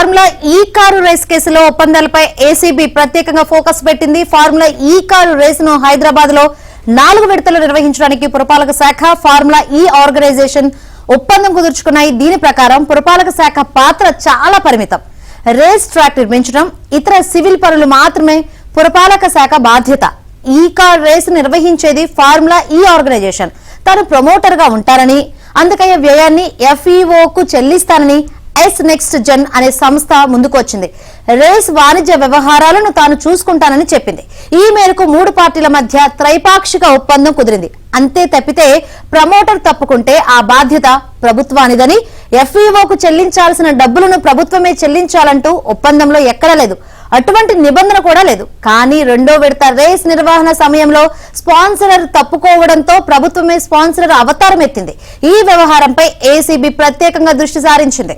Formula ఈ car race కేసులో ఒప్పందాలపై ACB ప్రత్యేకంగా ఫోకస్ పెట్టింది. ఫార్ములా ఈ కారు రేసును హైదరాబాద్ లో 4 విడతలు నిర్వహించడానికి పురపాలక శాఖ, ఫార్ములా ఈ ఆర్గనైజేషన్ ఒప్పందం కుదుర్చుకున్నాయి. దీని ప్రకారం పురపాలక శాఖ పాత్ర చాలా పరిమితం. రేస్ ట్రాక్ నిర్మించడం, ఇతర సివిల్ పనులు మాత్రమే పురపాలక శాఖ బాధ్యత. ఈ కార్ రేసు నిర్వహించేది ఫార్ములా ఈ ఆర్గనైజేషన్. తాను ప్రమోటర్ గా ఉంటారని, అందుకయ్యే వ్యయాన్ని ఎఫ్ఈఓకు చెల్లిస్తానని ఎస్ నెక్స్ట్ జెన్ అనే సంస్థ ముందుకు వచ్చింది. రేస్ వాణిజ్య వ్యవహారాలను తాను చూసుకుంటానని చెప్పింది. ఈ మేరకు 3 పార్టీల మధ్య త్రైపాక్షిక ఒప్పందం కుదిరింది. అంతే తప్పితే ప్రమోటర్ తప్పుకుంటే ఆ బాధ్యత ప్రభుత్వానిదని, ఎఫ్ఈఓకు చెల్లించాల్సిన డబ్బులను ప్రభుత్వమే చెల్లించాలంటూ ఒప్పందంలో ఎక్కడా లేదు. అటువంటి నిబంధన కూడా లేదు. కానీ 2వ విడత రేస్ నిర్వహణ సమయంలో స్పాన్సరర్ తప్పుకోవడంతో ప్రభుత్వమే స్పాన్సరర్ అవతారం ఎత్తింది. ఈ వ్యవహారంపై ఏసీబీ ప్రత్యేకంగా దృష్టి సారించింది.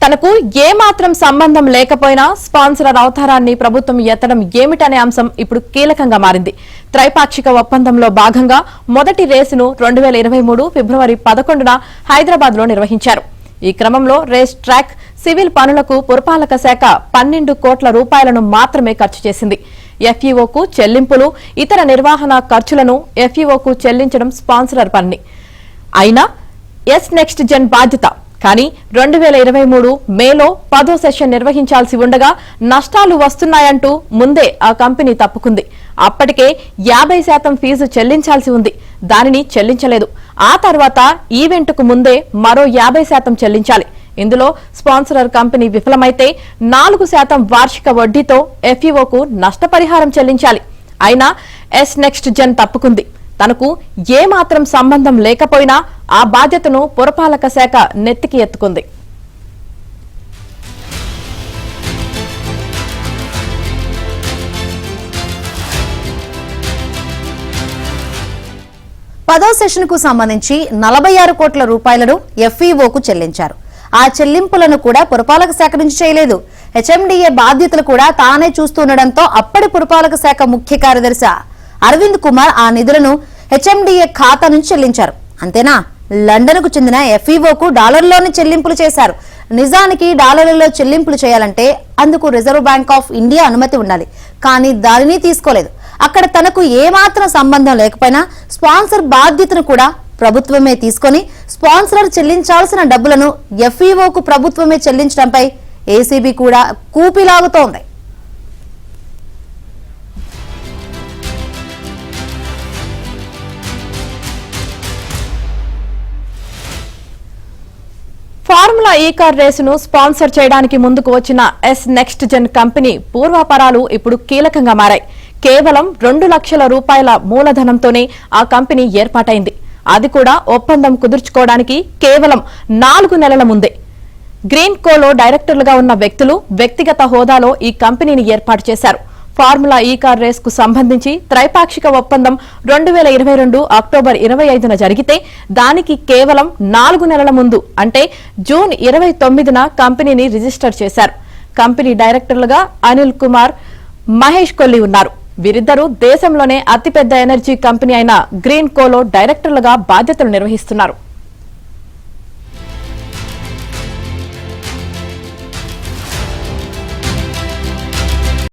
తనకు ఏమాత్రం సంబంధం లేకపోయినా స్పాన్సరర్ అవతారాన్ని ప్రభుత్వం ఎత్తడం ఏమిటనే అంశం ఇప్పుడు కీలకంగా మారింది. త్రైపాక్షిక ఒప్పందంలో భాగంగా మొదటి రేసును 2023 ఫిబ్రవరి 11న హైదరాబాద్ లో నిర్వహించారు. ఈ క్రమంలో రేస్ ట్రాక్, సివిల్ పనులకు పురపాలక శాఖ 12 కోట్ల రూపాయలను మాత్రమే ఖర్చు చేసింది. ఎఫ్ఈఓకు చెల్లింపులు, ఇతర నిర్వహణ ఖర్చులను ఎఫ్ఈఓకు చెల్లించడం స్పాన్సరర్ పని. అయినా ఎస్ నెక్స్ట్ జెన్ బాధ్యత. కానీ 2023 మేలో 10వ సెషన్ నిర్వహించాల్సి ఉండగా నష్టాలు వస్తున్నాయంటూ ముందే ఆ కంపెనీ తప్పుకుంది. అప్పటికే 50% ఫీజు చెల్లించాల్సి ఉంది. దానిని చెల్లించలేదు. ఆ తర్వాత ఈవెంట్కు ముందే మరో 50% చెల్లించాలి. ఇందులో స్పాన్సరర్ కంపెనీ విఫలమైతే 4% వార్షిక వడ్డీతో ఎఫ్ఈఓకు నష్టపరిహారం చెల్లించాలి. అయినా ఎస్ నెక్స్ట్ జెన్ తప్పుకుంది. తనకు ఏమాత్రం సంబంధం లేకపోయినా ఆ బాధ్యతను పురపాలక శాఖ నెత్తికి ఎత్తుకుంది. పదో సెషన్ కు సంబంధించి 46 కోట్ల రూపాయలను ఎఫ్ఈఓకు చెల్లించారు. ఆ చెల్లింపులను కూడా పురపాలక శాఖ నుంచి చేయలేదు. హెచ్ఎండిఏ బాధ్యతలు కూడా తానే చూస్తుండటంతో అప్పటి పురపాలక శాఖ ముఖ్య కార్యదర్శి అరవింద్ కుమార్ ఆ నిధులను హెచ్ఎండిఏ ఖాతా నుంచి చెల్లించారు. అంతేనా? లండన్ కు చెందిన ఎఫ్ఈఓకు డాలర్లోనే చెల్లింపులు చేశారు. నిజానికి డాలర్లలో చెల్లింపులు చేయాలంటే అందుకు రిజర్వ్ బ్యాంక్ ఆఫ్ ఇండియా అనుమతి ఉండాలి. కానీ దానిని తీసుకోలేదు. అక్కడ తనకు ఏమాత్రం సంబంధం లేకపోయినా స్పాన్సర్ బాధ్యతను కూడా ప్రభుత్వమే తీసుకొని స్పాన్సరర్ చెల్లించాల్సిన డబ్బులను ఎఫ్ఈఓకు ప్రభుత్వమే చెల్లించడంపై ఏసీబీ కూడా కూపిలాగుతోంది. ఫార్ములా ఈ కార్ రేసును స్పాన్సర్ చేయడానికి ముందుకు వచ్చిన ఎస్ నెక్స్ట్ జెన్ కంపెనీ పూర్వాపరాలు ఇప్పుడు కీలకంగా మారాయి. కేవలం 2 లక్షల రూపాయల మూలధనంతోనే ఆ కంపెనీ ఏర్పాటైంది. అది కూడా ఒప్పందం కుదుర్చుకోవడానికి కేవలం 4 నెలల ముందే. గ్రీన్ కోలో డైరెక్టర్లుగా ఉన్న వ్యక్తులు వ్యక్తిగత హోదాలో ఈ కంపెనీని ఏర్పాటు చేశారు. ఫార్ములా ఈ కార్ రేస్ కు సంబంధించి త్రైపాక్షిక ఒప్పందం 2022 అక్టోబర్ 25న జరిగితే దానికి కేవలం 4 నెలల ముందు అంటే జూన్ 29న కంపెనీని రిజిస్టర్ చేశారు. కంపెనీ డైరెక్టర్లుగా అనిల్ కుమార్, మహేష్ కొల్లి ఉన్నారు. వీరిద్దరూ దేశంలోనే అతిపెద్ద ఎనర్జీ కంపెనీ అయిన గ్రీన్ కోలో డైరెక్టర్లుగా బాధ్యతలు నిర్వహిస్తున్నారు.